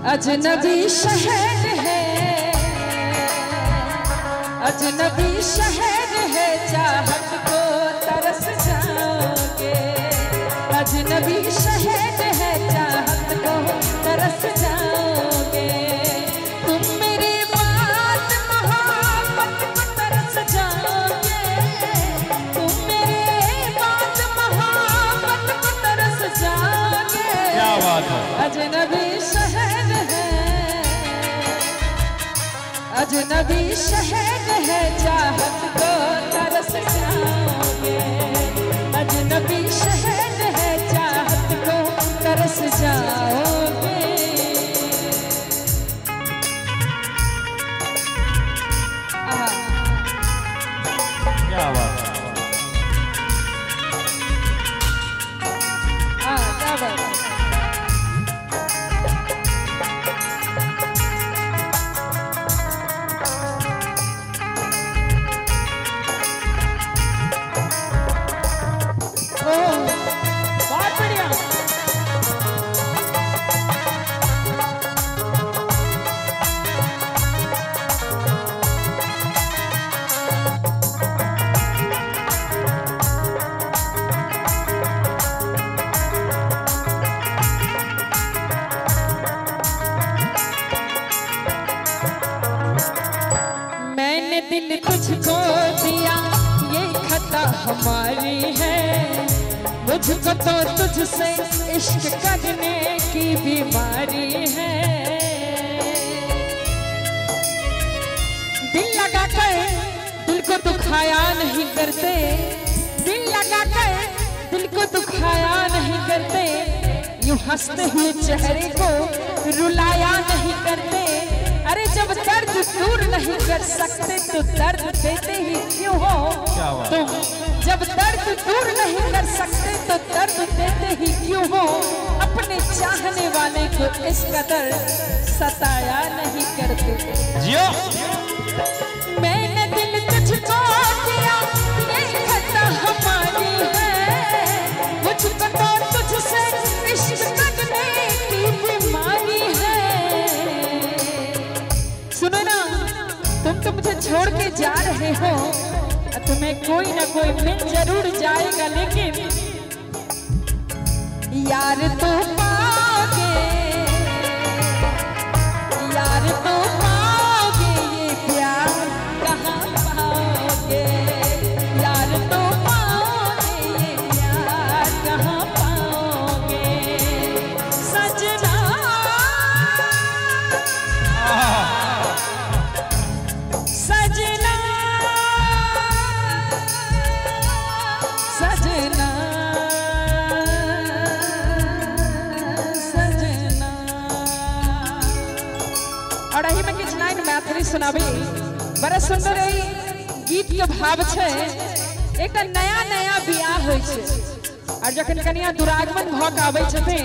अजनबी शहर है, अजनबी शहर है, चाहत को तरस जाओगे। अजनबी शहर है, चाहत को तरस जाओगे। तुम मेरी बात मोहब्बत को तरस जाओगे। तुम मेरी बात मोहब्बत को तरस जाओगे। क्या बात है। अजनबी शहर है, अजनबी शहर है, चाहत को तरस जाओगे। अजनबी शहर है, चाहत को तरस जाओगे। क्या बात है। क्या बात है। दिल तुझको दिया ये खता हमारी है। मुझको तो तुझसे इश्क करने की बीमारी है। दिल लगा कर दिल को दुखाया नहीं करते। दिल लगा कर दिल को दुखाया नहीं करते। यूं हंसते हुए चेहरे को रुलाया नहीं करते। अरे जब दर्द दूर नहीं कर सकते तो दर्द देते ही क्यों हो तुम। जब दर्द दूर नहीं कर सकते तो दर्द देते ही क्यों हो। अपने चाहने वाले को इस कदर सताया नहीं करते। जियो। मैंने दिल तुझको दिया ये खता हमारी है। मुझको तो तुझसे इश्क करने की बीमारी है। सुनो ना, तुम तो मुझे छोड़ के जा रहे हो। तुम्हें कोई ना कोई मिल जरूर जाएगा, लेकिन यार तो पाओगे, यार तो पाओगे, ये प्यार कहाँ पाओगे। यार तो पाओगे, ये प्यार कहाँ पाओगे। सजना सजना सजना सजना। और अही में किछ लाइन मैथिली सुनाबी। बड़ा सुंदर है गीत के भाव छे। एक नया नया बियाह होय छे और जखन कन्या दुरागमन भ के आबै छथिन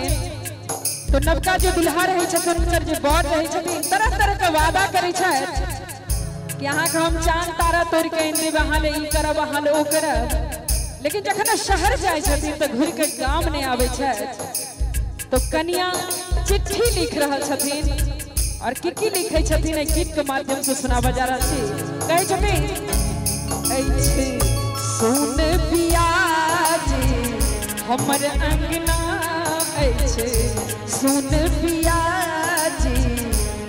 तो नवका जो दुल्हा रहै छथिन हुनकर जे बर रहै छथिन तरह तरह के वादा करै छथि कि अहाँ के हम चांद तारा तोड़ के इन देब, अहाँ ले ई करब, अहाँ ले ओ करब। लेकिन जखन शहर जाय छथिन तो घुर के गांव नहीं आबै छथि तो कन्या चिट्ठी लिख रहल छथिन। और की लिखै छथिन एहि गीत के माध्यम से सुनाबा जा रहल छी। कहै छथिन ऐछे सुन पिया जी हमर अंगना, ऐछे सुन पिया जी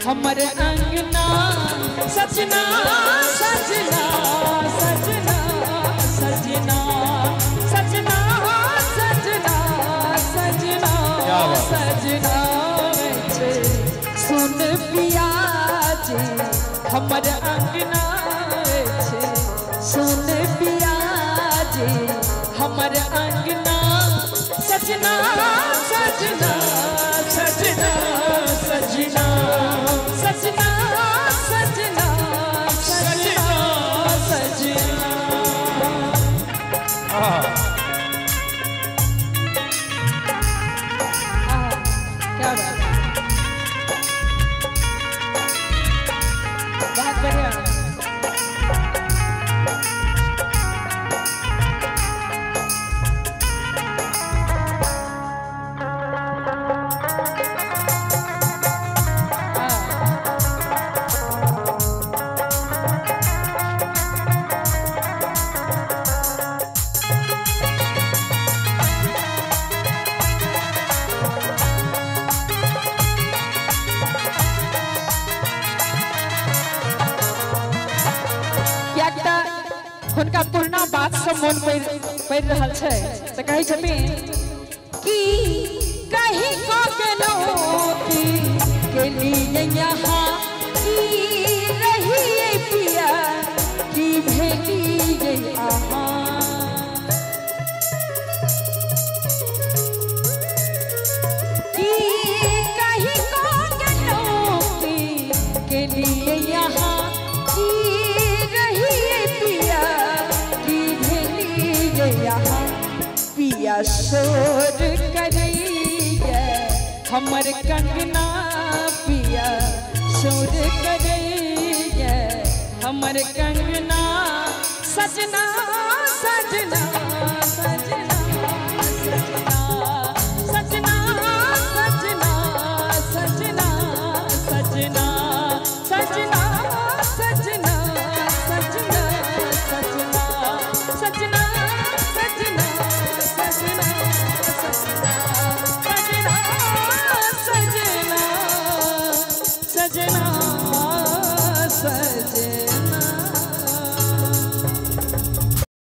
हमर अंगना। सजना सजना सजना सजना सजना सजना सजना सजना। ऐछे सुन पिया जी हमर अंगना, ऐछे सुन पिया जी हमर अंगना। सजना सजना सजना सजना सजना सजना सजना सजना। क्या बात है। बहुत बढ़िया। जब पुरना बात सब मन पड़ रहा है तो कहे छथिन कि कहीं को के लिए यहाँ की रही पिया की भेली आहा कि कहीं को के लिए यहाँ की रही पिया की भेली यहाँ पिया शोर करिए हमर कंगना पिया शोर करिए हमर कंगना सजना